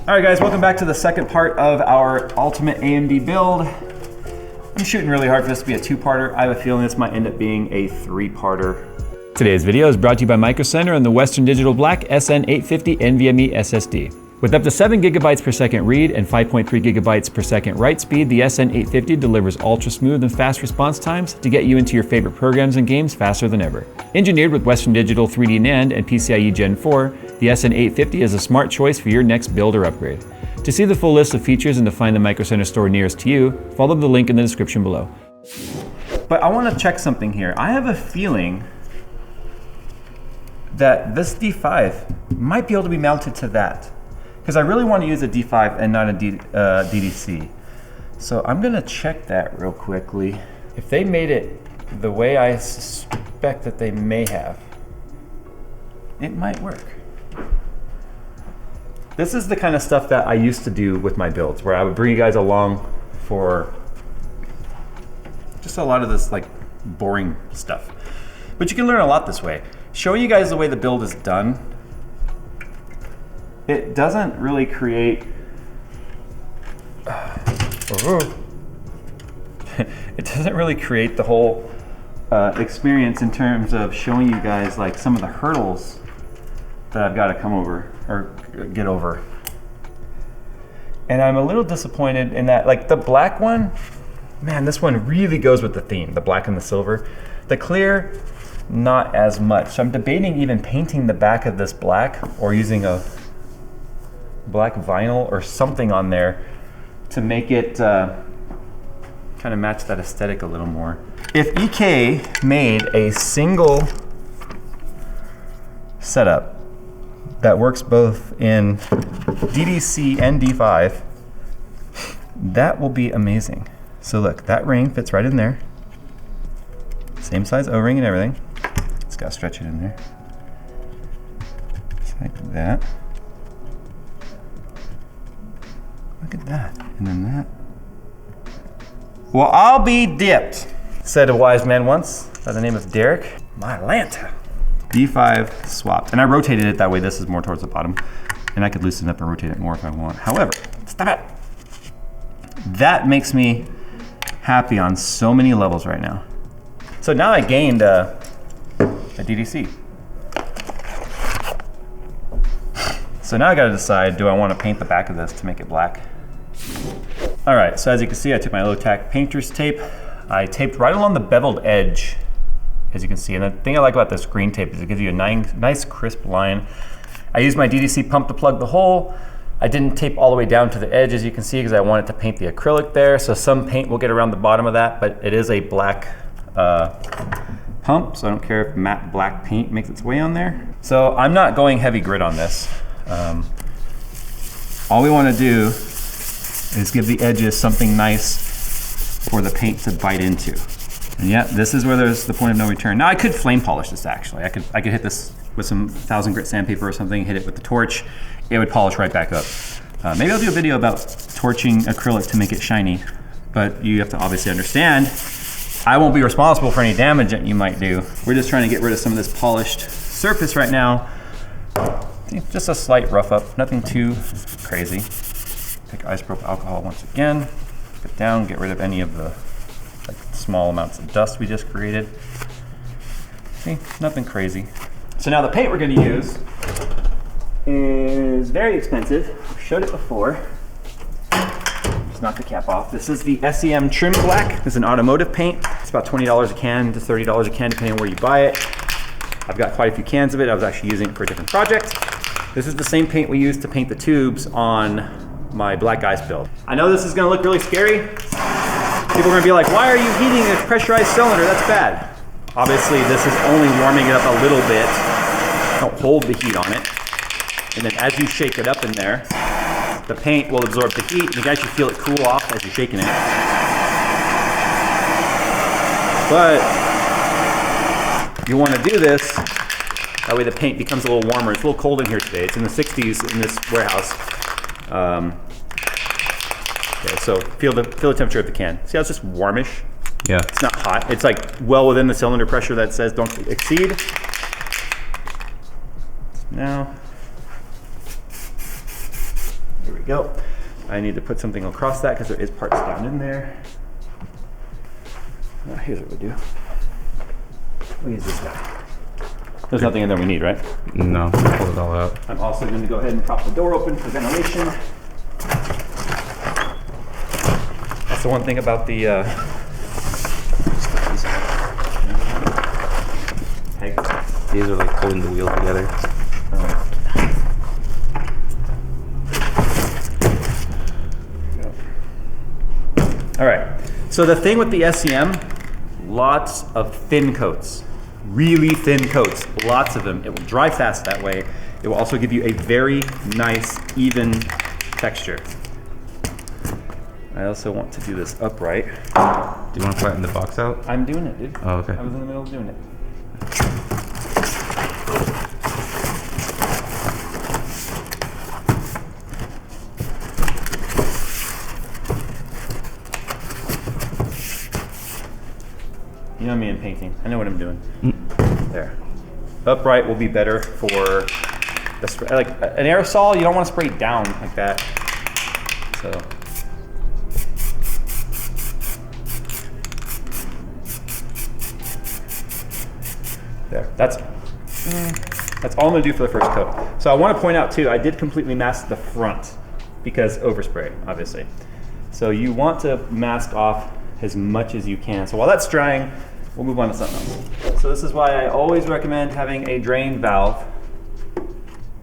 All right guys, welcome back to the second part of our ultimate AMD build. I'm shooting really hard for this to be a two-parter. I have a feeling this might end up being a three-parter. Today's video is brought to you by Micro Center and the Western Digital Black SN850 NVMe SSD. With up to 7 gigabytes per second read and 5.3 gigabytes per second write speed, the SN850 delivers ultra smooth and fast response times to get you into your favorite programs and games faster than ever. Engineered with Western Digital 3D NAND and PCIe Gen 4, the SN850 is a smart choice for your next build or upgrade. To see the full list of features and to find the Micro Center store nearest to you, follow the link in the description below. But I want to check something here. I have a feeling that this D5 might be able to be mounted to that, because I really want to use a D5 and not a DDC. So I'm gonna check that real quickly. If they made it the way I suspect that they may have, it might work. This is the kind of stuff that I used to do with my builds, where I would bring you guys along for just a lot of this like boring stuff. But you can learn a lot this way. Showing you guys the way the build is done, it doesn't really create, it doesn't really create the whole experience in terms of showing you guys like some of the hurdles that I've got to come over or get over. And I'm a little disappointed in that, like the black one, man, this one really goes with the theme, the black and the silver. The clear, not as much. So I'm debating even painting the back of this black or using a black vinyl or something on there to make it kind of match that aesthetic a little more. If EK made a single setup that works both in DDC and D5, that will be amazing. So look, that ring fits right in there. Same size O-ring and everything. It's got to stretch it in there. Just like that. Look at that, and then that. Well, I'll be dipped, said a wise man once by the name of Derek. My Lanta. D5 swapped, and I rotated it that way. This is more towards the bottom, and I could loosen it up and rotate it more if I want. However, stop it. That makes me happy on so many levels right now. So now I gained a DDC. So now I gotta decide, do I wanna paint the back of this to make it black? All right, so as you can see, I took my low-tack painter's tape. I taped right along the beveled edge, as you can see. And the thing I like about this green tape is it gives you a nice crisp line. I used my DDC pump to plug the hole. I didn't tape all the way down to the edge, as you can see, because I wanted to paint the acrylic there. So some paint will get around the bottom of that, but it is a black pump, so I don't care if matte black paint makes its way on there. So I'm not going heavy grit on this. All we want to do is give the edges something nice for the paint to bite into. And yeah, this is where there's the point of no return. Now I could flame polish this actually. I could hit this with some 1000 grit sandpaper or something, hit it with the torch, it would polish right back up. Maybe I'll do a video about torching acrylic to make it shiny, but you have to obviously understand I won't be responsible for any damage that you might do. We're just trying to get rid of some of this polished surface right now. Just a slight rough up, nothing too crazy. Take isopropyl alcohol once again, get down, get rid of any of the small amounts of dust we just created. See, nothing crazy. So now the paint we're gonna use is very expensive. I've showed it before. Just knock the cap off. This is the SEM Trim Black. It's an automotive paint. It's about $20 a can to $30 a can, depending on where you buy it. I've got quite a few cans of it. I was actually using it for a different project. This is the same paint we used to paint the tubes on my black ice build. I know this is gonna look really scary. People are gonna be like, why are you heating a pressurized cylinder? That's bad. Obviously, this is only warming it up a little bit. Don't hold the heat on it. And then as you shake it up in there, the paint will absorb the heat, and you can actually feel it cool off as you're shaking it. But you want to do this, that way the paint becomes a little warmer. It's a little cold in here today. It's in the 60s in this warehouse. Okay, so feel the temperature of the can. See how it's just warmish? Yeah. It's not hot. It's like well within the cylinder pressure that says don't exceed. Now, Here we go. I need to put something across that because there is parts down in there. Here's what we do. We'll use this guy. There's nothing in there we need, right? No, pull it all out. I'm also going to go ahead and prop the door open for ventilation. That's the one thing about the these are like holding the wheel together. All right, so the thing with the SEM, lots of thin coats, really thin coats, lots of them. It will dry fast that way. It will also give you a very nice, even texture. I also want to do this upright. Do you want to flatten the box out? I'm doing it, dude. Oh, okay. I was in the middle of doing it. You know me in painting. I know what I'm doing. There. Upright will be better for the spray. Like an aerosol, you don't want to spray down like that. So. There. That's all I'm going to do for the first coat. So I want to point out too, I did completely mask the front because overspray, obviously. So you want to mask off as much as you can. So while that's drying, we'll move on to something else. So this is why I always recommend having a drain valve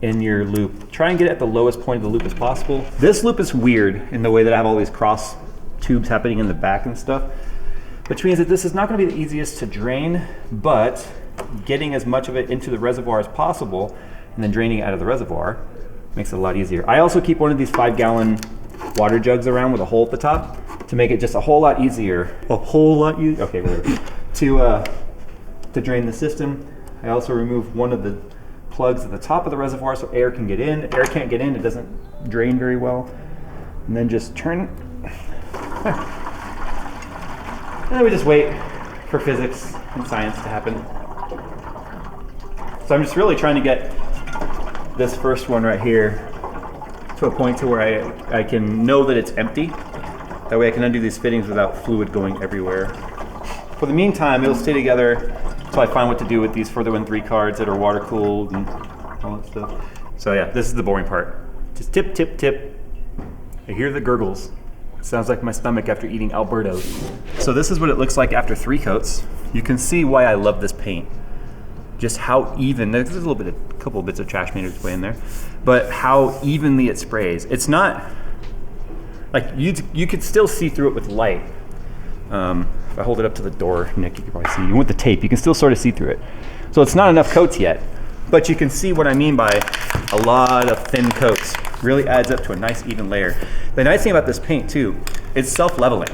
in your loop. Try and get it at the lowest point of the loop as possible. This loop is weird in the way that I have all these cross tubes happening in the back and stuff, which means that this is not going to be the easiest to drain, but getting as much of it into the reservoir as possible and then draining it out of the reservoir makes it a lot easier. I also keep one of these 5-gallon water jugs around with a hole at the top to make it just a whole lot easier. Okay, whatever. To drain the system. I also remove one of the plugs at the top of the reservoir so air can get in. If air can't get in, it doesn't drain very well. And then just turn. And then we just wait for physics and science to happen. So I'm just really trying to get this first one right here to a point to where I can know that it's empty. That way I can undo these fittings without fluid going everywhere. For the meantime, it'll stay together until I find what to do with these further win 3 cards that are water cooled and all that stuff. So yeah, this is the boring part. Just tip, tip, tip. I hear the gurgles. It sounds like my stomach after eating Alberto's. So this is what it looks like after 3 coats. You can see why I love this paint. Just how even, there's a couple of bits of trash meters way in there, but how evenly it sprays. It's not, like you could still see through it with light. If I hold it up to the door, Nick, you can probably see. With the tape, you can still sort of see through it. So it's not enough coats yet, but you can see what I mean by a lot of thin coats. Really adds up to a nice even layer. The nice thing about this paint too, it's self-leveling.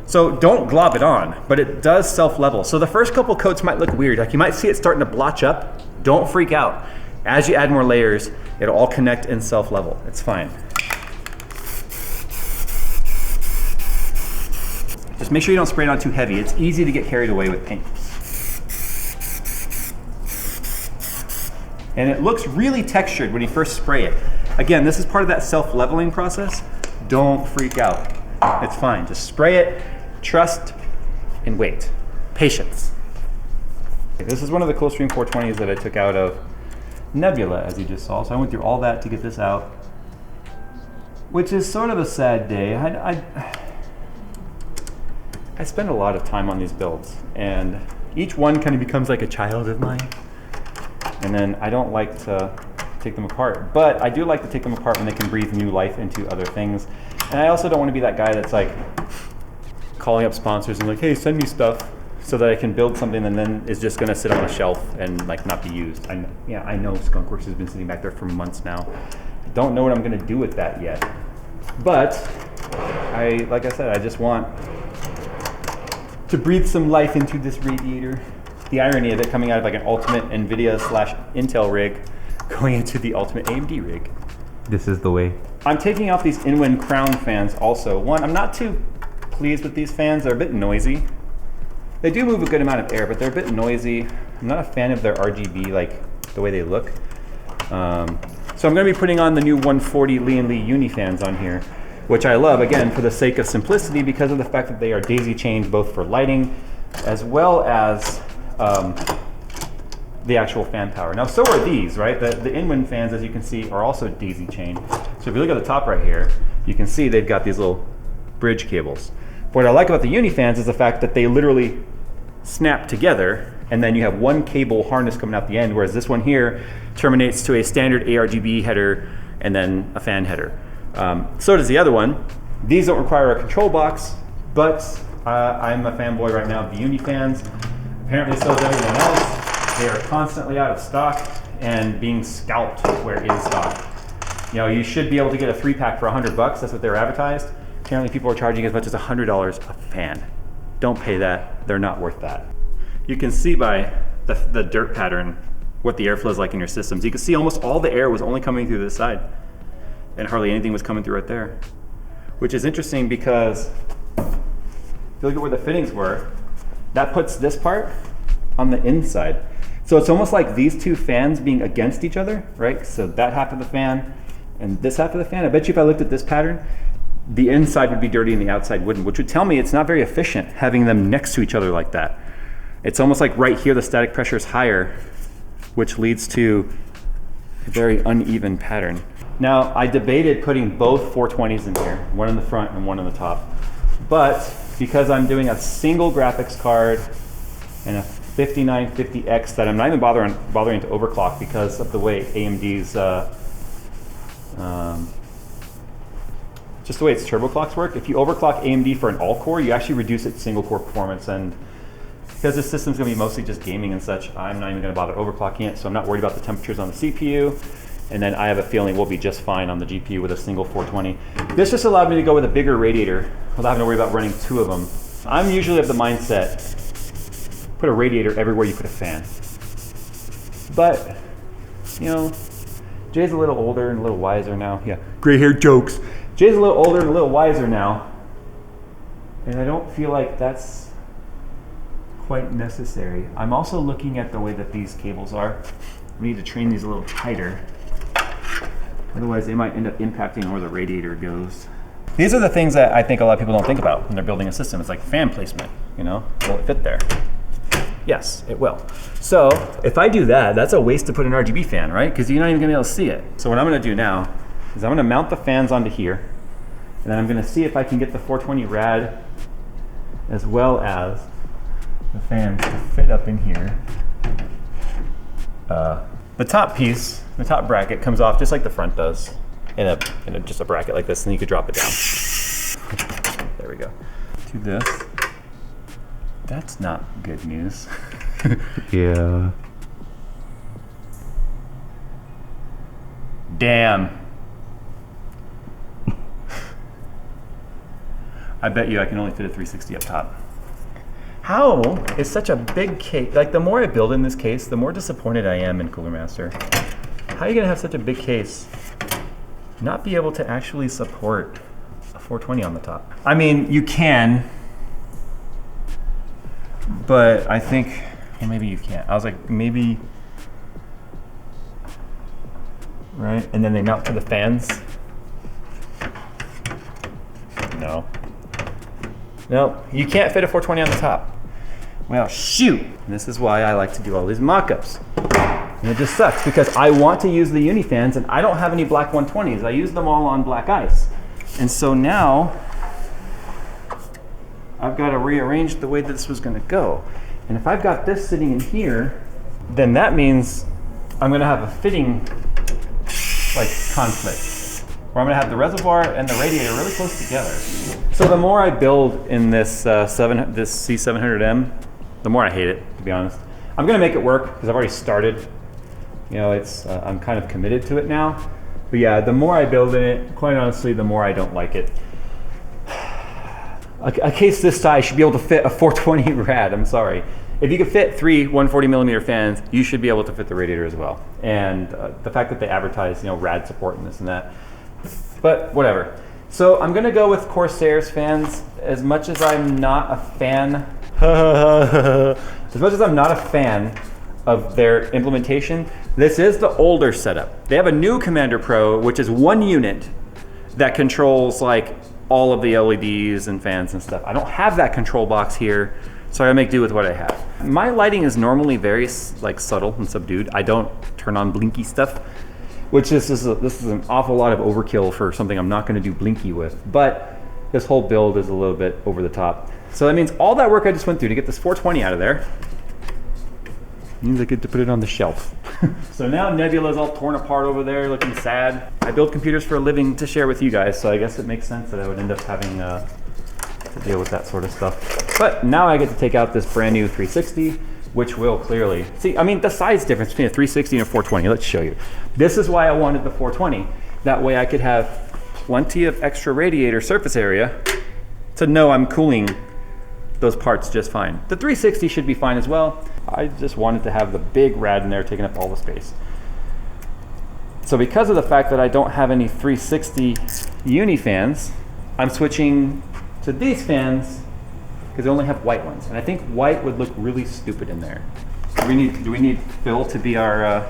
So don't glob it on, but it does self-level. So the first couple coats might look weird. Like you might see it starting to blotch up. Don't freak out. As you add more layers, it'll all connect and self-level. It's fine. Just make sure you don't spray it on too heavy. It's easy to get carried away with paint. And it looks really textured when you first spray it. Again, this is part of that self-leveling process. Don't freak out. It's fine. Just spray it, trust, and wait. Patience. This is one of the Coolstream 420s that I took out of Nebula, as you just saw. So I went through all that to get this out, which is sort of a sad day. I spend a lot of time on these builds, and each one kind of becomes like a child of mine. And then I don't like to take them apart, but I do like to take them apart when they can breathe new life into other things. And I also don't want to be that guy that's like calling up sponsors and like, hey, send me stuff so that I can build something and then is just going to sit on a shelf and like not be used. I know Skunkworks has been sitting back there for months now. I don't know what I'm going to do with that yet. But like I said, I just want to breathe some life into this radiator. The irony of it coming out of like an ultimate NVIDIA/Intel rig going into the ultimate AMD rig. This is the way. I'm taking off these in-wind crown fans also. One, I'm not too pleased with these fans. They're a bit noisy. They do move a good amount of air, but they're a bit noisy. I'm not a fan of their RGB, like the way they look. So I'm going to be putting on the new 140 Lee & Lee uni fans on here, which I love, again, for the sake of simplicity, because of the fact that they are daisy chained both for lighting as well as the actual fan power. Now, so are these, right? The in-wind fans, as you can see, are also daisy chained. So if you look at the top right here, you can see they've got these little bridge cables. What I like about the uni fans is the fact that they literally snap together, and then you have one cable harness coming out the end, whereas this one here terminates to a standard ARGB header and then a fan header. So does the other one. These don't require a control box, but I'm a fanboy right now of the uni fans. Apparently so is everyone else. They are constantly out of stock and being scalped where in stock. You know, you should be able to get a 3-pack for $100. That's what they're advertised. Apparently people are charging as much as $100 a fan. Don't pay that. They're not worth that. You can see by the dirt pattern what the airflow is like in your systems. You can see almost all the air was only coming through this side, and hardly anything was coming through right there. Which is interesting because if you look at where the fittings were, that puts this part on the inside. So it's almost like these two fans being against each other, right? So that half of the fan and this half of the fan. I bet you if I looked at this pattern, the inside would be dirty and the outside wouldn't, which would tell me it's not very efficient having them next to each other like that. It's almost like right here the static pressure is higher, which leads to a very uneven pattern. Now, I debated putting both 420s in here, one in the front and one in the top. But because I'm doing a single graphics card and a 5950X that I'm not even bothering to overclock because of the way AMD's, just the way its turbo clocks work. If you overclock AMD for an all-core, you actually reduce its single-core performance. And because this system's gonna be mostly just gaming and such, I'm not even gonna bother overclocking it, so I'm not worried about the temperatures on the CPU. And then I have a feeling we'll be just fine on the GPU with a single 420. This just allowed me to go with a bigger radiator without having to worry about running two of them. I'm usually of the mindset, put a radiator everywhere you put a fan. But, you know, Jay's a little older and a little wiser now. Yeah, gray hair jokes. Jay's a little older and a little wiser now. And I don't feel like that's quite necessary. I'm also looking at the way that these cables are. We need to train these a little tighter. Otherwise, they might end up impacting where the radiator goes. These are the things that I think a lot of people don't think about when they're building a system. It's like fan placement, you know? Will it fit there? Yes, it will. So if I do that, that's a waste to put an RGB fan, right? Because you're not even gonna be able to see it. So what I'm gonna do now is I'm gonna mount the fans onto here, and then I'm gonna see if I can get the 420 rad as well as the fans to fit up in here. The top piece, the top bracket comes off just like the front does in just a bracket like this, and you could drop it down. There we go. To this. That's not good news. Yeah. Damn. I bet you I can only fit a 360 up top. How is such a big case? Like, the more I build in this case, the more disappointed I am in Cooler Master. How are you gonna have such a big case, not be able to actually support a 420 on the top? I mean, you can, but I think, well, maybe you can't. I was like, maybe, right? And then they mount to the fans. No. No, you can't fit a 420 on the top. Well, shoot. And this is why I like to do all these mock-ups. And it just sucks because I want to use the uni fans and I don't have any black 120s. I use them all on black ice. And so now I've got to rearrange the way that this was gonna go. And if I've got this sitting in here, then that means I'm gonna have a fitting like conflict, where I'm gonna have the reservoir and the radiator really close together. So the more I build in this this C700M, the more I hate it, to be honest. I'm gonna make it work because I've already started. You know, it's I'm kind of committed to it now. But yeah, the more I build in it, quite honestly, the more I don't like it. A case this size should be able to fit a 420 rad, I'm sorry. If you could fit 3 140mm fans, you should be able to fit the radiator as well. And the fact that they advertise, you know, rad support and this and that. But whatever. So I'm gonna go with Corsair's fans. As much as I'm not a fan, as much as I'm not a fan of their implementation, This is the older setup. They have a new Commander Pro, which is 1 unit that controls like all of the LEDs and fans and stuff. I don't have that control box here, so I gotta make do with what I have. My lighting is normally very like subtle and subdued. I don't turn on blinky stuff, which this is an awful lot of overkill for something I'm not gonna do blinky with, but this whole build is a little bit over the top. So that means all that work I just went through to get this 420 out of there means I get to put it on the shelf. So now Nebula's all torn apart over there, looking sad. I build computers for a living to share with you guys, so I guess it makes sense that I would end up having to deal with that sort of stuff. But now I get to take out this brand new 360, which will clearly, see, I mean, the size difference between a 360 and a 420, let's show you. This is why I wanted the 420. That way I could have plenty of extra radiator surface area to know I'm cooling those parts just fine. The 360 should be fine as well. I just wanted to have the big rad in there taking up all the space. So because of the fact that I don't have any 360 uni fans, I'm switching to these fans because they only have white ones. And I think white would look really stupid in there. Do we need Phil to be our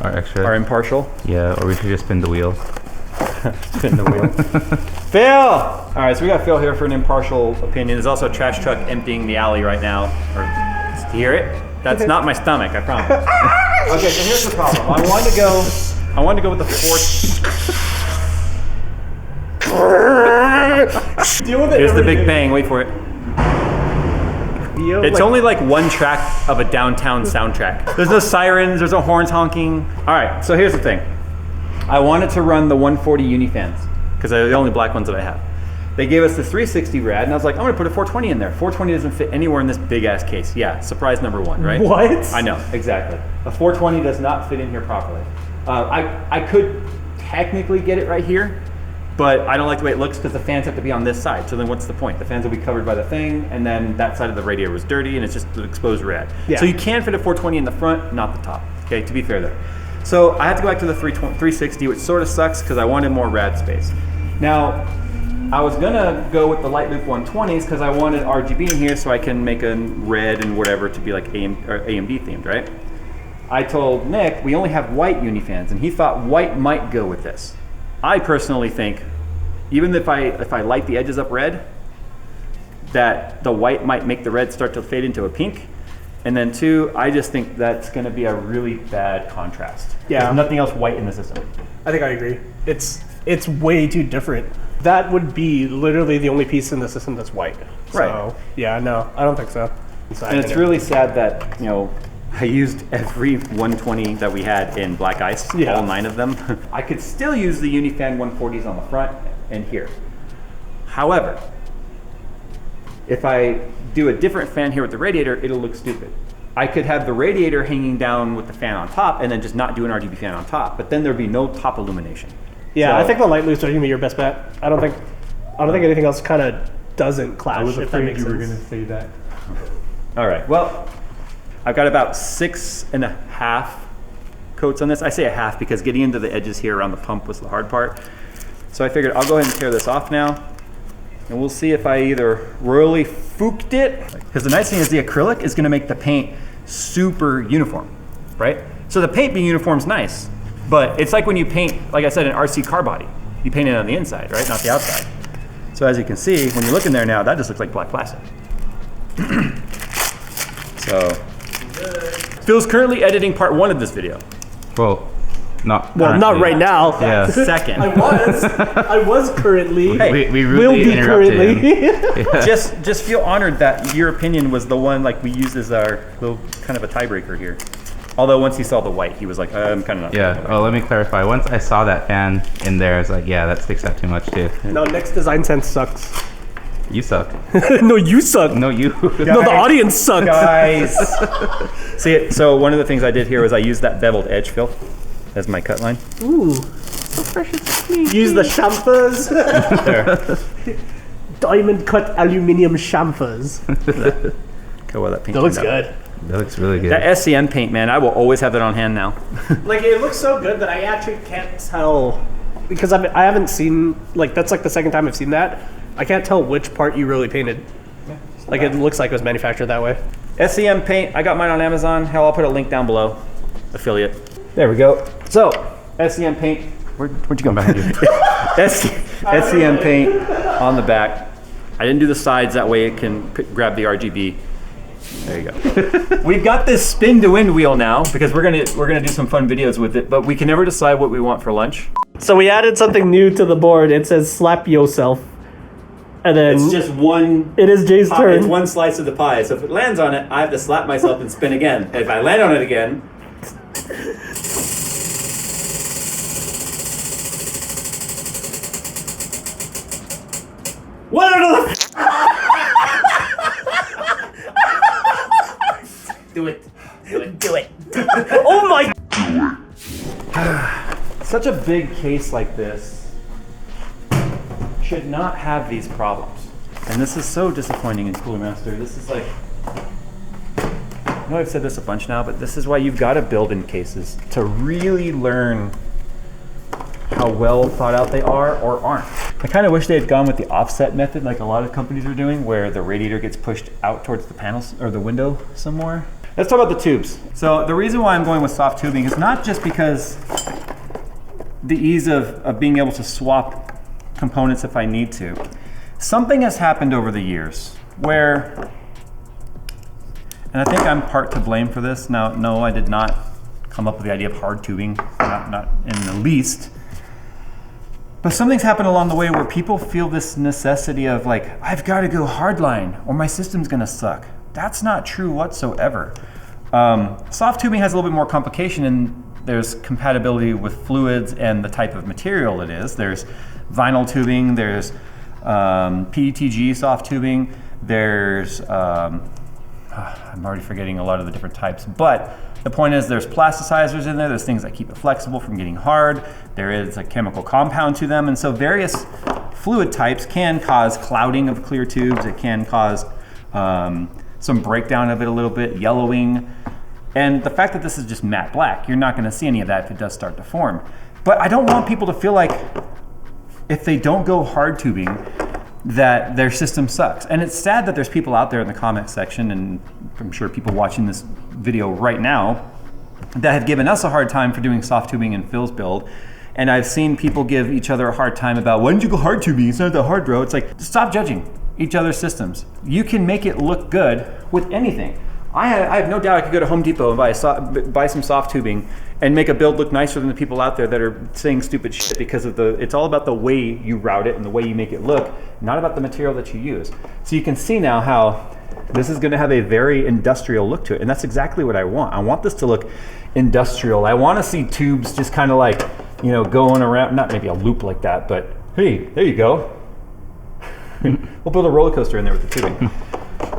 extra? Our impartial? Yeah, or we should just spin the wheel. Spin the wheel. Phil! All right, so we got Phil here for an impartial opinion. There's also a trash truck emptying the alley right now. Do you hear it? That's not my stomach, I promise. Okay, so here's the problem. I wanted to go with the fourth. Deal with it. Here's the big bang, wait for it. It's only like 1 track of a downtown soundtrack. There's no sirens, there's no horns honking. All right, so here's the thing. I wanted to run the 140 uni fans because they're the only black ones that I have. They gave us the 360 rad, and I was like, I'm gonna put a 420 in there. 420 doesn't fit anywhere in this big ass case. Yeah, surprise number 1, right? What? I know, exactly. A 420 does not fit in here properly. I could technically get it right here, but I don't like the way it looks because the fans have to be on this side. So then what's the point? The fans will be covered by the thing, and then that side of the radiator was dirty, and it's just an exposed rad. Yeah. So you can fit a 420 in the front, not the top. Okay, to be fair there. So I had to go back to the 360, which sort of sucks because I wanted more rad space. Now, I was gonna go with the Light Loop 120s because I wanted RGB in here so I can make a red and whatever to be like AMD themed, right? I told Nick we only have white uni fans, and he thought white might go with this. I personally think, even if I light the edges up red, that the white might make the red start to fade into a pink. And then 2, I just think that's gonna be a really bad contrast. Yeah. There's nothing else white in the system. I think I agree. It's way too different. That would be literally the only piece in the system that's white. Right. So, yeah, no, I don't think so. And it's really sad that, you know, I used every 120 that we had in black ice, all 9 of them. I could still use the Unifan 140s on the front and here. However, if I do a different fan here with the radiator, it'll look stupid. I could have the radiator hanging down with the fan on top and then just not do an RGB fan on top, but then there'd be no top illumination. Yeah, so, I think the light loops are gonna be your best bet. I don't think anything else kind of doesn't clash. I was if that afraid makes you were sense. going to say that. all right, well, I've got about 6.5 coats on this. I say a half because getting into the edges here around the pump was the hard part. So I figured I'll go ahead and tear this off now. And we'll see if I either royally fooked it. Because the nice thing is the acrylic is gonna make the paint super uniform, right? So the paint being uniform is nice, but it's like when you paint, like I said, an RC car body. You paint it on the inside, right? Not the outside. So as you can see, when you look in there now, that just looks like black plastic. So, Phil's currently editing part 1 of this video. Well, not not right now. Yeah. Second. I was currently. Hey, we will really be interrupted currently. him. Just feel honored that your opinion was the one like we used as our little kind of a tiebreaker here. Although once he saw the white, he was like, I'm kind of not. Yeah. Oh, let me clarify. Once I saw that fan in there, I was like, yeah, that sticks out too much too. No, next design sense sucks. You suck. No, you suck. No, you. No, the audience sucks. Guys. See it? So one of the things I did here was I used that beveled edge, Phil, as my cut line. Ooh. So precious. Use the chamfers. There. Diamond cut aluminium chamfers. Okay, well, that paint That looks turned out. good. That looks really good. That SCM paint, man, I will always have that on hand now. Like, it looks so good that I actually can't tell, because I haven't seen, like, that's like the second time I've seen that. I can't tell which part you really painted. Like, it looks like it was manufactured that way. SCM paint, I got mine on Amazon. Hell, I'll put a link down below. Affiliate. There we go. So, SEM paint. Where'd you go behind you? SEM paint on the back. I didn't do the sides, that way it can grab the RGB. There you go. We've got this spin to wind wheel now because we're gonna do some fun videos with it, but we can never decide what we want for lunch. So we added something new to the board. It says slap yourself. And then It's just one. it is Jay's turn. It's one slice of the pie. So if it lands on it, I have to slap myself and spin again. And if I land on it again, what the? Do it. Do it. Do it. Oh my! Such a big case like this should not have these problems. And this is so disappointing in Cooler Master. This is like, I know I've said this a bunch now, but this is why you've got to build in cases to really learn how well thought out they are or aren't. I kind of wish they had gone with the offset method like a lot of companies are doing, where the radiator gets pushed out towards the panels or the window some more. Let's talk about the tubes. So the reason why I'm going with soft tubing is not just because the ease of being able to swap components if I need to. Something has happened over the years where, and I think I'm part to blame for this. Now, no, I did not come up with the idea of hard tubing, not in the least. But something's happened along the way where people feel this necessity of like, I've got to go hardline or my system's gonna suck. That's not true whatsoever. Soft tubing has a little bit more complication, and there's compatibility with fluids and the type of material it is. There's vinyl tubing, there's PETG soft tubing, there's, I'm already forgetting a lot of the different types, but the point is there's plasticizers in there, there's things that keep it flexible from getting hard, there is a chemical compound to them, and so various fluid types can cause clouding of clear tubes, it can cause some breakdown of it a little bit, yellowing, and the fact that this is just matte black, you're not gonna see any of that if it does start to form. But I don't want people to feel like if they don't go hard tubing, that their system sucks. And it's sad that there's people out there in the comment section, and I'm sure people watching this video right now, that have given us a hard time for doing soft tubing in Phil's build. And I've seen people give each other a hard time about, why didn't you go hard tubing? It's not that hard, bro. It's like, stop judging each other's systems. You can make it look good with anything. I have no doubt I could go to Home Depot and buy some soft tubing and make a build look nicer than the people out there that are saying stupid shit because of it's all about the way you route it and the way you make it look, not about the material that you use. So you can see now how this is gonna have a very industrial look to it, and that's exactly what I want. I want this to look industrial. I wanna see tubes just kind of like, you know, going around, not maybe a loop like that, but hey, there you go. We'll build a roller coaster in there with the tubing.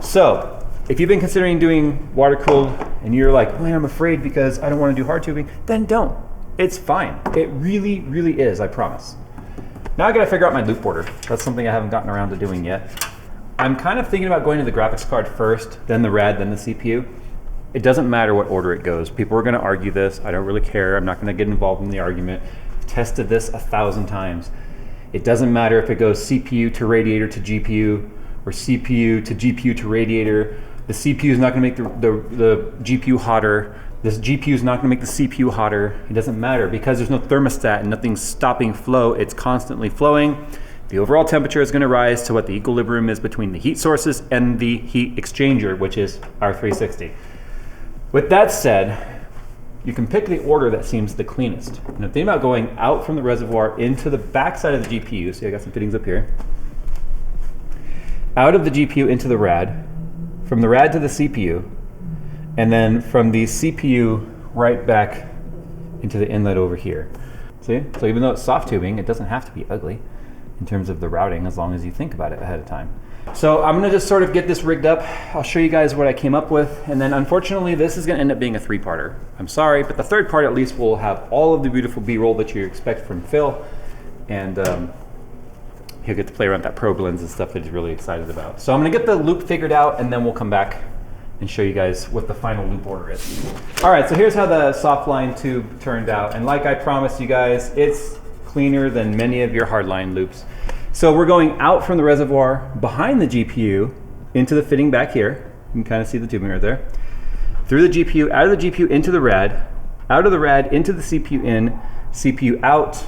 So, if you've been considering doing water cooled and you're like, man, I'm afraid because I don't want to do hard tubing, then don't. It's fine. It really, really is, I promise. Now I gotta figure out my loop order. That's something I haven't gotten around to doing yet. I'm kind of thinking about going to the graphics card first, then the RAD, then the CPU. It doesn't matter what order it goes. People are gonna argue this. I don't really care. I'm not gonna get involved in the argument. I've tested this 1,000 times. It doesn't matter if it goes CPU to radiator to GPU or CPU to GPU to radiator. The CPU is not going to make the GPU hotter. This GPU is not going to make the CPU hotter. It doesn't matter because there's no thermostat and nothing's stopping flow. It's constantly flowing. The overall temperature is going to rise to what the equilibrium is between the heat sources and the heat exchanger, which is our 360. With that said, you can pick the order that seems the cleanest. And the thing about going out from the reservoir into the back side of the GPU, see I got some fittings up here, out of the GPU into the RAD, from the RAD to the CPU, and then from the CPU right back into the inlet over here. See? So even though it's soft tubing, it doesn't have to be ugly in terms of the routing as long as you think about it ahead of time. So I'm gonna just sort of get this rigged up. I'll show you guys what I came up with, and then unfortunately this is gonna end up being a 3-parter. I'm sorry, but the 3rd part at least will have all of the beautiful B-roll that you expect from Phil, and he'll get to play around with that probe lens and stuff that he's really excited about. So I'm gonna get the loop figured out, and then we'll come back and show you guys what the final loop order is. All right, so here's how the softline tube turned out, and like I promised you guys, it's cleaner than many of your hardline loops. So we're going out from the reservoir behind the GPU into the fitting back here. You can kind of see the tubing right there. Through the GPU, out of the GPU into the RAD, out of the rad into the CPU in, CPU out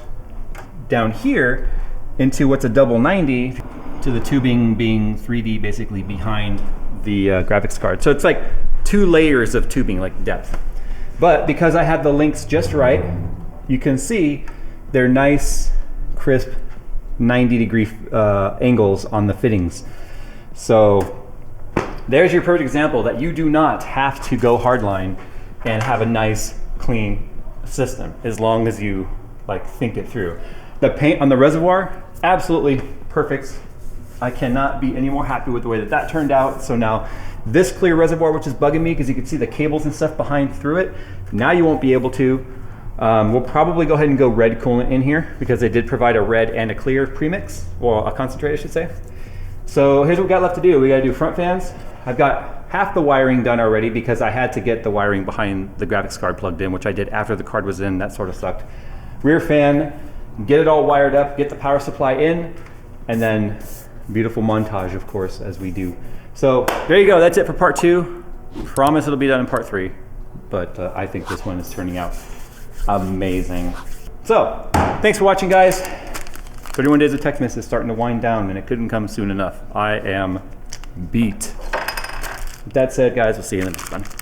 down here into what's a double 90 to the tubing being 3D basically behind the graphics card. So it's like 2 layers of tubing, like depth. But because I had the links just right, you can see they're nice, crisp, 90-degree angles on the fittings. So there's your perfect example that you do not have to go hardline and have a nice, clean system as long as you like think it through. The paint on the Reservoir, absolutely perfect. I cannot be any more happy with the way that that turned out. So now this clear Reservoir, which is bugging me because you can see the cables and stuff behind through it, now you won't be able to. We'll probably go ahead and go red coolant in here because they did provide a red and a clear premix, or a concentrate, I should say. So here's what we got left to do. We got to do front fans. I've got half the wiring done already because I had to get the wiring behind the graphics card plugged in, which I did after the card was in. That sort of sucked. Rear fan, get it all wired up, get the power supply in, and then beautiful montage, of course, as we do. So there you go. That's it for part 2. Promise it'll be done in part 3, but I think this one is turning out amazing. So thanks for watching, guys. 31 Days of Techmas is starting to wind down, and it couldn't come soon enough. I am beat. With that said, guys, we'll see you in the next one.